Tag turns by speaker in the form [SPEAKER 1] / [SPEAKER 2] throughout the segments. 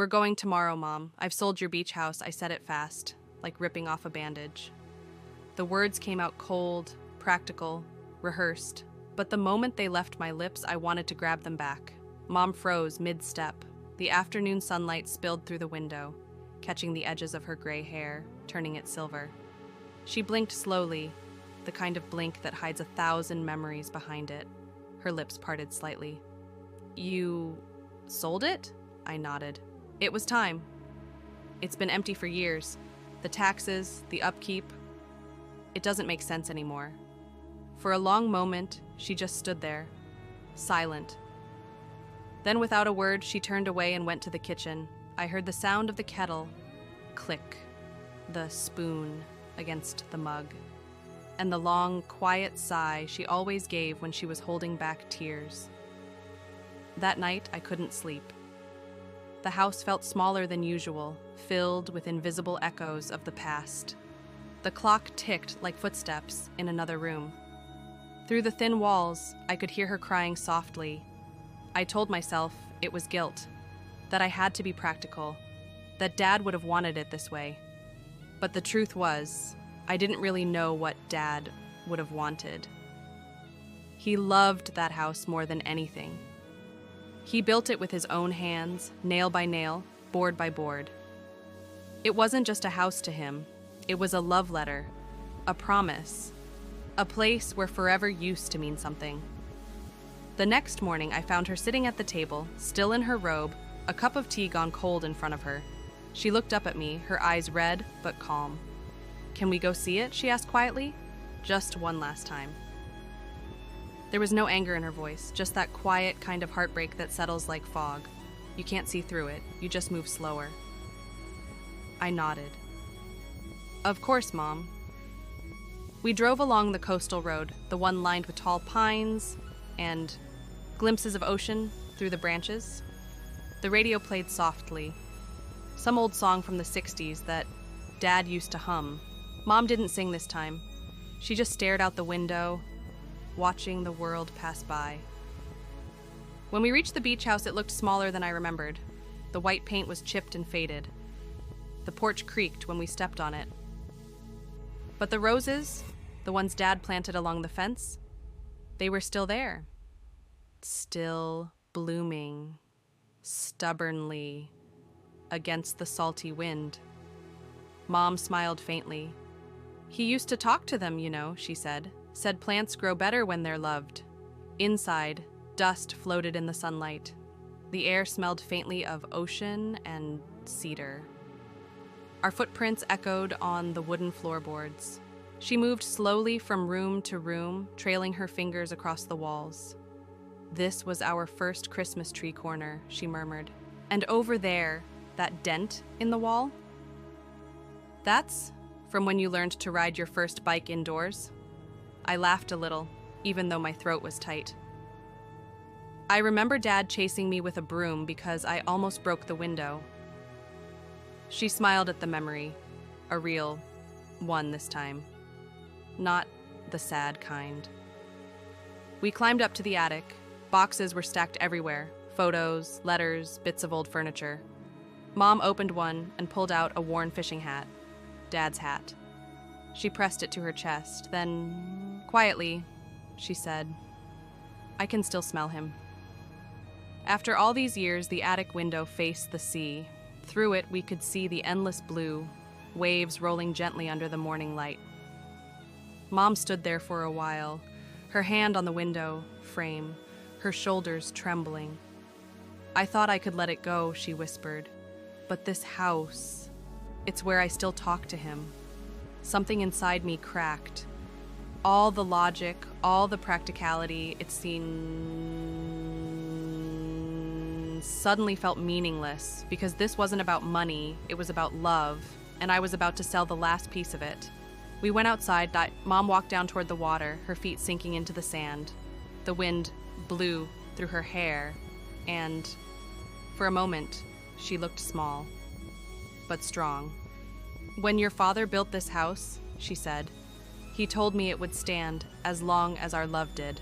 [SPEAKER 1] We're going tomorrow, Mom. I've sold your beach house, I said it fast, like ripping off a bandage. The words came out cold, practical, rehearsed, but the moment they left my lips, I wanted to grab them back. Mom froze mid-step. The afternoon sunlight spilled through the window, catching the edges of her gray hair, turning it silver. She blinked slowly, the kind of blink that hides 1,000 memories behind it. Her lips parted slightly. You sold it? I nodded. It was time. It's been empty for years. The taxes, the upkeep. It doesn't make sense anymore. For a long moment, she just stood there, silent. Then without a word, she turned away and went to the kitchen. I heard the sound of the kettle click, the spoon against the mug, and the long, quiet sigh she always gave when she was holding back tears. That night, I couldn't sleep. The house felt smaller than usual, filled with invisible echoes of the past. The clock ticked like footsteps in another room. Through the thin walls, I could hear her crying softly. I told myself it was guilt, that I had to be practical, that Dad would have wanted it this way. But the truth was, I didn't really know what Dad would have wanted. He loved that house more than anything. He built it with his own hands, nail by nail, board by board. It wasn't just a house to him. It was a love letter, a promise, a place where forever used to mean something. The next morning, I found her sitting at the table, still in her robe, a cup of tea gone cold in front of her. She looked up at me, her eyes red but calm. "Can we go see it?" she asked quietly. "Just one last time." There was no anger in her voice, just that quiet kind of heartbreak that settles like fog. You can't see through it, you just move slower. I nodded. "Of course, Mom." We drove along the coastal road, the one lined with tall pines and glimpses of ocean through the branches. The radio played softly, some old song from the 60s that Dad used to hum. Mom didn't sing this time. She just stared out the window, watching the world pass by. When we reached the beach house, it looked smaller than I remembered. The white paint was chipped and faded. The porch creaked when we stepped on it. But the roses, the ones Dad planted along the fence, they were still there. Still blooming, stubbornly, against the salty wind. Mom smiled faintly. "He used to talk to them, you know," she said. Said plants grow better when they're loved. Inside, dust floated in the sunlight. The air smelled faintly of ocean and cedar. Our footprints echoed on the wooden floorboards. She moved slowly from room to room, trailing her fingers across the walls. "This was our first Christmas tree corner," she murmured. "And over there, that dent in the wall? That's from when you learned to ride your first bike indoors." I laughed a little, even though my throat was tight. "I remember Dad chasing me with a broom because I almost broke the window." She smiled at the memory, a real one this time, not the sad kind. We climbed up to the attic. Boxes were stacked everywhere, photos, letters, bits of old furniture. Mom opened one and pulled out a worn fishing hat, Dad's hat. She pressed it to her chest, then, quietly, she said, "I can still smell him." After all these years, the attic window faced the sea. Through it, we could see the endless blue, waves rolling gently under the morning light. Mom stood there for a while, her hand on the window frame, her shoulders trembling. "I thought I could let it go," she whispered. "But this house, it's where I still talk to him." Something inside me cracked. All the logic, all the practicality, it seemed suddenly felt meaningless, because this wasn't about money, it was about love, and I was about to sell the last piece of it. We went outside. Mom walked down toward the water, her feet sinking into the sand. The wind blew through her hair, and for a moment, she looked small, but strong. "When your father built this house," she said, "he told me it would stand as long as our love did."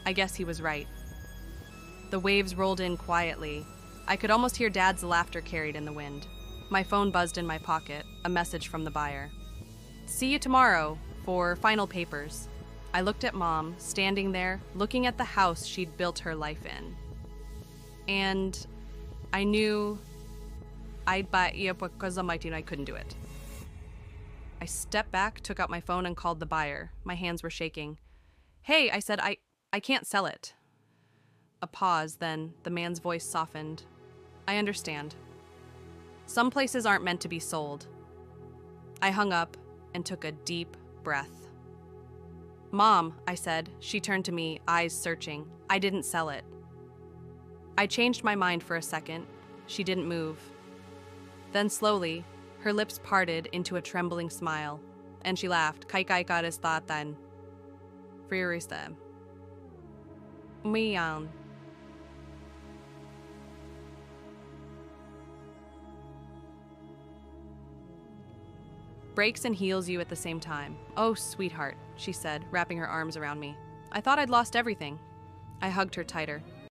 [SPEAKER 1] I guess he was right. The waves rolled in quietly, I could almost hear Dad's laughter carried in the wind. My phone buzzed in my pocket, a message from the buyer. See you tomorrow for final papers. I looked at Mom, standing there, looking at the house she'd built her life in. And I knew I'd buy it because I couldn't do it. I stepped back, took out my phone, and called the buyer. My hands were shaking. Hey, I said, I can't sell it. A pause, then the man's voice softened. I understand. Some places aren't meant to be sold. I hung up and took a deep breath. Mom, I said. She turned to me, eyes searching. I didn't sell it. I changed my mind for a second. She didn't move. Then slowly, her lips parted into a trembling smile, and she laughed. Kai karistatan. Freerista. Miyan. Breaks and heals you at the same time. Oh, sweetheart, she said, wrapping her arms around me. I thought I'd lost everything. I hugged her tighter.